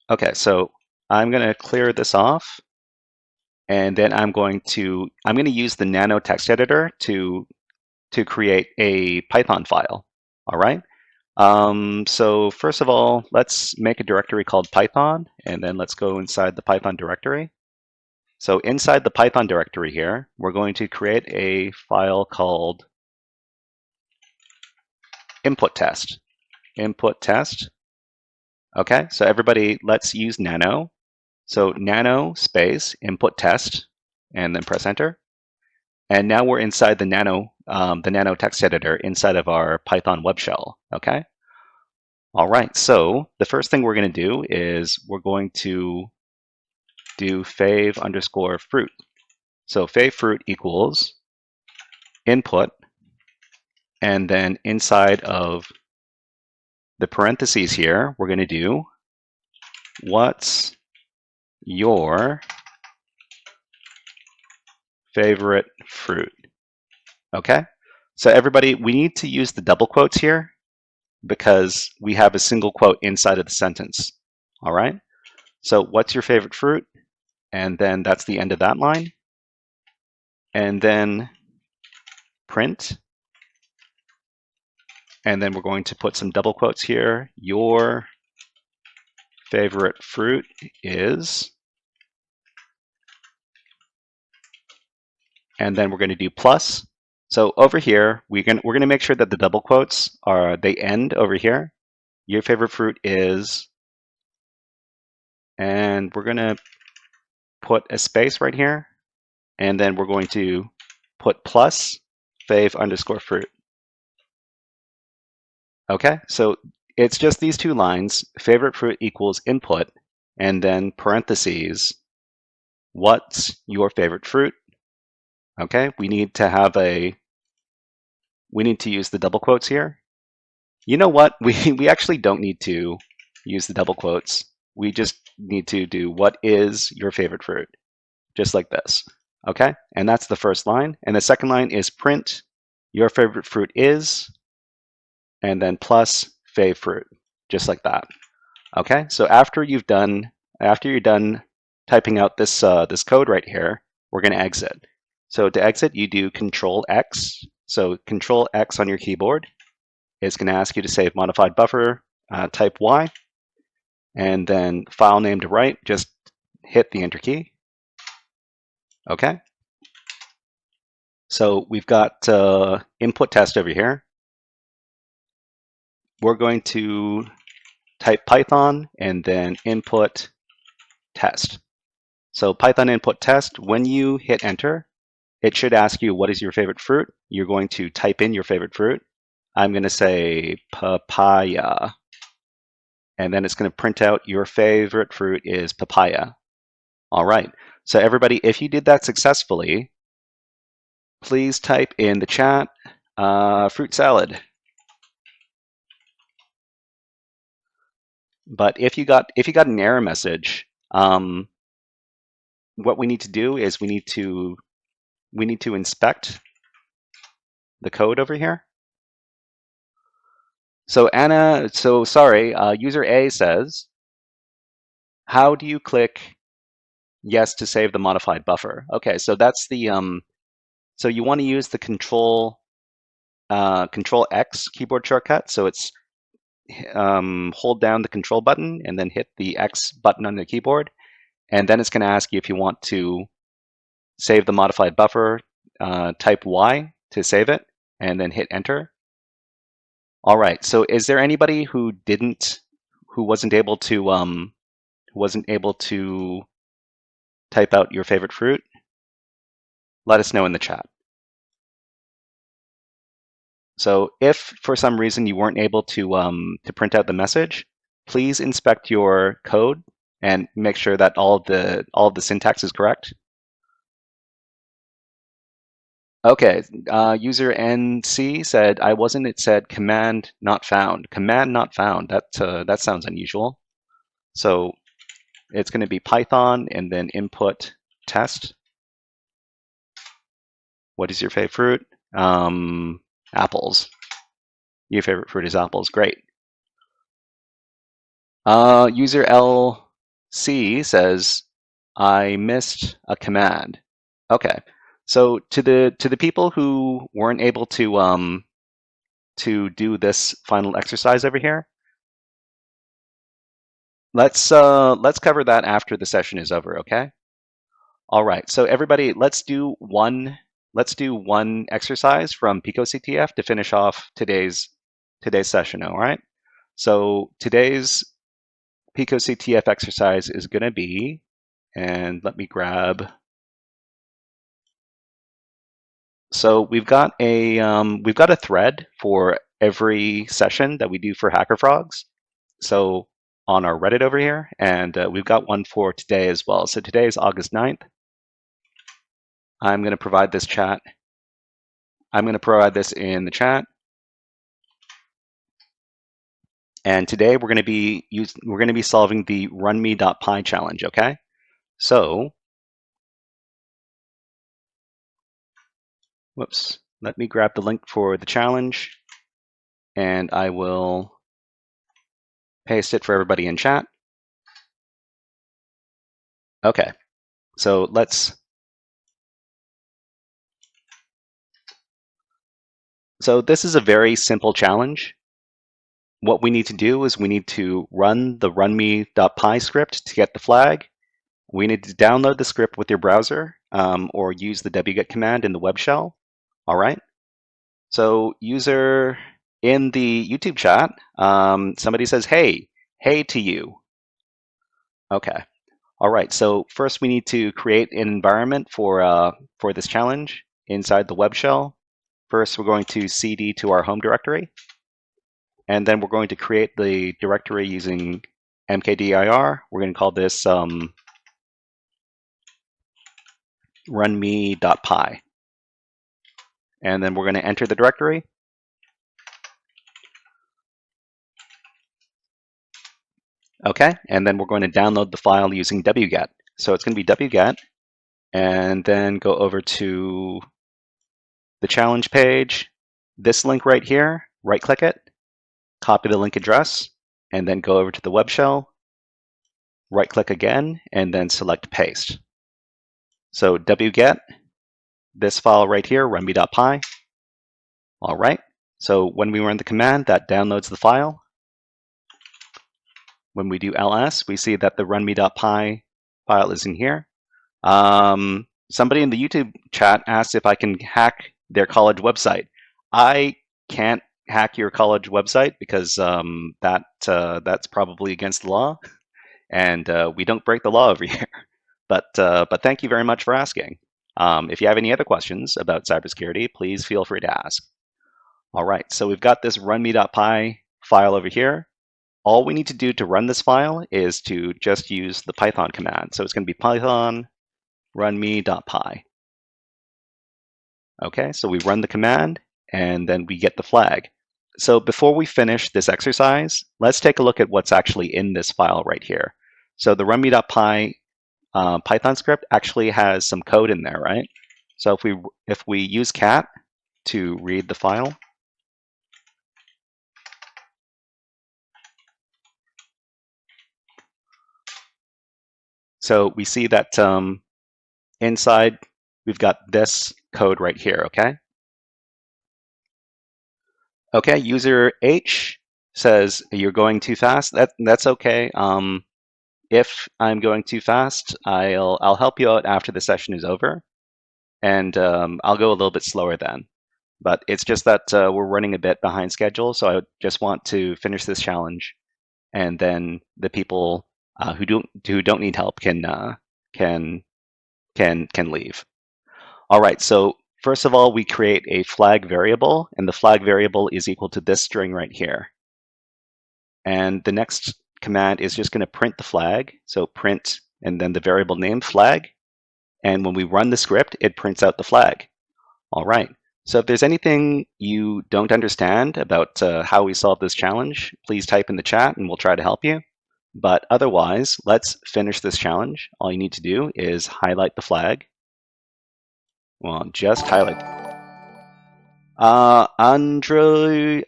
Okay, so I'm going to clear this off. And then I'm going to use the nano text editor to create a Python file. All right. So first of all, let's make a directory called Python, and then let's go inside the Python directory. So inside the Python directory here, we're going to create a file called input test. Input test. Okay, so everybody, let's use nano. So nano space input test, and then press enter. And now we're inside the nano text editor inside of our Python web shell. Okay. All right. So the first thing we're going to do is we're going to do fave_fruit. So favefruit equals input, and then inside of the parentheses here, we're going to do what's your favorite fruit. Okay. So everybody, we need to use the double quotes here because we have a single quote inside of the sentence. All right. So what's your favorite fruit? And then that's the end of that line. And then print. And then we're going to put some double quotes here. Your favorite fruit is. And then we're going to do plus. So over here, we're going to make sure that the double quotes they end over here. Your favorite fruit is. And we're going to put a space right here. And then we're going to put plus fave_fruit. Okay, so it's just these two lines, favorite fruit equals input, and then parentheses, what's your favorite fruit? Okay, we need to use the double quotes here. You know what, we actually don't need to use the double quotes. We just need to do what is your favorite fruit, just like this. Okay, and that's the first line. And the second line is print, your favorite fruit is, and then plus fave fruit, just like that. Okay, so after you're done typing out this this code right here, we're going to exit. So to exit, you do Control X. So Control X on your keyboard is going to ask you to save modified buffer type Y, and then file name to write. Just hit the Enter key. Okay. So we've got input test over here. We're going to type Python and then input test. So Python input test, when you hit enter, it should ask you what is your favorite fruit. You're going to type in your favorite fruit. I'm going to say papaya. And then it's going to print out your favorite fruit is papaya. All right. So everybody, if you did that successfully, please type in the chat fruit salad. But if you got an error message, what we need to do is we need to inspect the code over here. So Anna, so sorry, user A says, how do you click yes to save the modified buffer? Okay, so that's the so you want to use the Control X keyboard shortcut. So it's hold down the Control button and then hit the X button on the keyboard, and then it's going to ask you if you want to save the modified buffer. Type Y to save it, and then hit Enter. All right. So is there anybody who wasn't able to type out your favorite fruit? Let us know in the chat. So if for some reason you weren't able to print out the message, please inspect your code and make sure that all of the syntax is correct. Okay, user NC said I wasn't. It said command not found. Command not found. That sounds unusual. So it's going to be Python and then input test. What is your favorite fruit? Apples. Your favorite fruit is apples. Great. User LC says I missed a command. Okay. So to the people who weren't able to do this final exercise over here, let's cover that after the session is over, okay? All right. So everybody, let's do one exercise from PicoCTF to finish off today's session, all right? So today's PicoCTF exercise is going to be, and let me grab. So we've got a thread for every session that we do for Hacker Frogs. So on our Reddit over here, and we've got one for today as well. So today is August 9th. I'm going to provide this chat. I'm going to provide this in the chat. And today we're going to be solving the runme.py challenge, okay? So whoops, let me grab the link for the challenge and I will paste it for everybody in chat. Okay, so so this is a very simple challenge. What we need to do is we need to run the runme.py script to get the flag. We need to download the script with your browser or use the wget command in the web shell. All right. So user in the YouTube chat, somebody says, hey to you. Okay. All right. So first we need to create an environment for this challenge inside the web shell. First, we're going to cd to our home directory. And then we're going to create the directory using mkdir. We're going to call this runme.py. And then we're going to enter the directory. Okay, and then we're going to download the file using wget. So it's going to be wget, and then go over to the challenge page. This link right here, right-click it, copy the link address, and then go over to the web shell, right-click again, and then select paste. So wget this file right here, runme.py. All right. So when we run the command, that downloads the file. When we do ls, we see that the runme.py file is in here. Somebody in the YouTube chat asked if I can hack their college website. I can't hack your college website because that's probably against the law, and we don't break the law over here. But thank you very much for asking. If you have any other questions about cybersecurity, please feel free to ask. All right, so we've got this runme.py file over here. All we need to do to run this file is to just use the Python command. So it's going to be python runme.py. Okay, so we run the command and then we get the flag. So before we finish this exercise, let's take a look at what's actually in this file right here. So the runme.py Python script actually has some code in there, right? So if we use cat to read the file, so we see that inside we've got this code right here, okay? Okay, user H says you're going too fast. That's okay. If I'm going too fast, I'll help you out after the session is over, and I'll go a little bit slower then. But it's just that we're running a bit behind schedule, so I just want to finish this challenge, and then the people who don't need help can leave. All right. So first of all, we create a flag variable, and the flag variable is equal to this string right here. And the next command is just going to print the flag. So print and then the variable name flag. And when we run the script, it prints out the flag. All right. So if there's anything you don't understand about how we solve this challenge, please type in the chat and we'll try to help you. But otherwise, let's finish this challenge. All you need to do is highlight the flag. Well, just highlight. Andrei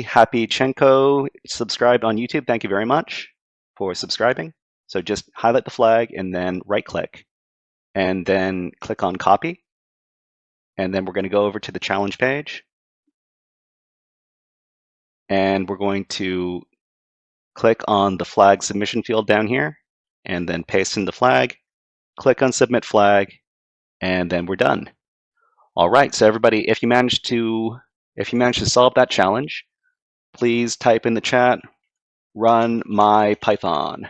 Happychenko subscribed on YouTube. Thank you very much for subscribing. So just highlight the flag and then right click and then click on copy. And then we're going to go over to the challenge page. And we're going to click on the flag submission field down here and then paste in the flag, click on submit flag, and then we're done. All right, so everybody, if you managed to solve that challenge, please type in the chat, run my Python.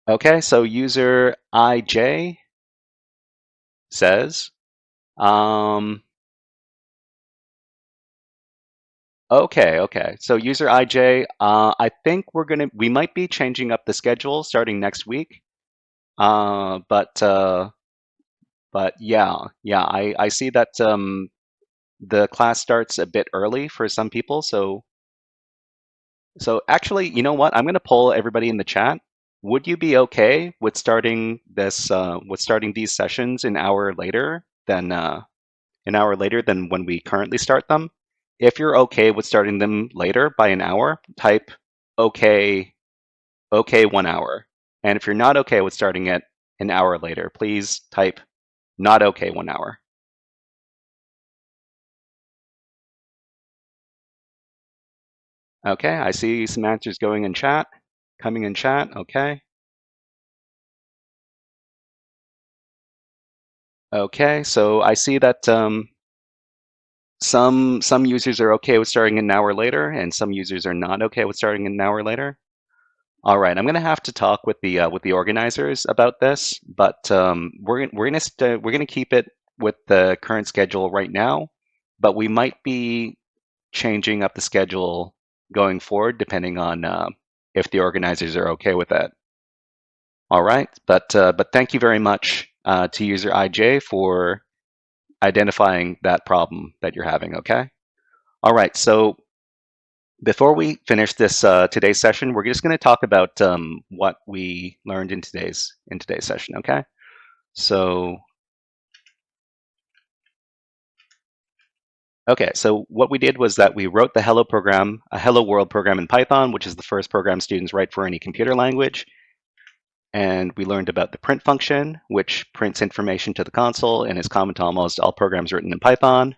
Okay, so user IJ says, okay. So user IJ, I think we might be changing up the schedule starting next week. But yeah, I see that the class starts a bit early for some people. So actually, you know what? I'm going to poll everybody in the chat. Would you be okay with starting these sessions an hour later than when we currently start them? If you're okay with starting them later by an hour, type okay 1 hour. And if you're not okay with starting it an hour later, please type not okay 1 hour. Okay, I see some answers coming in chat. Okay. Okay, so I see that some users are okay with starting an hour later, and some users are not okay with starting an hour later. All right, I'm going to have to talk with the organizers about this, but we're gonna keep it with the current schedule right now, but we might be changing up the schedule going forward depending on if the organizers are okay with that. All right, but thank you very much to user IJ for identifying that problem that you're having. Okay. All right, so before we finish this today's session, we're just going to talk about what we learned in today's session. Okay, so Okay, so what we did was that we wrote the hello program, a hello world program in Python, which is the first program students write for any computer language. And we learned about the print function, which prints information to the console and is common to almost all programs written in Python.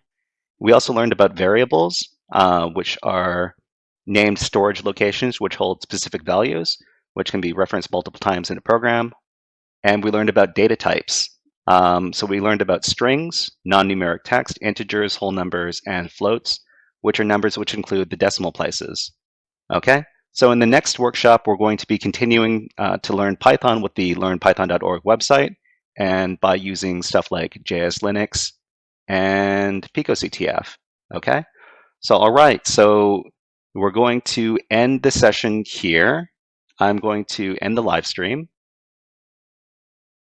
We also learned about variables, which are named storage locations which hold specific values, which can be referenced multiple times in a program. And we learned about data types. So we learned about strings, non-numeric text, integers, whole numbers, and floats, which are numbers which include the decimal places. Okay, so in the next workshop, we're going to be continuing to learn Python with the learnpython.org website and by using stuff like JS Linux and picoctf. Okay, so all right, so we're going to end the session here. I'm going to end the live stream.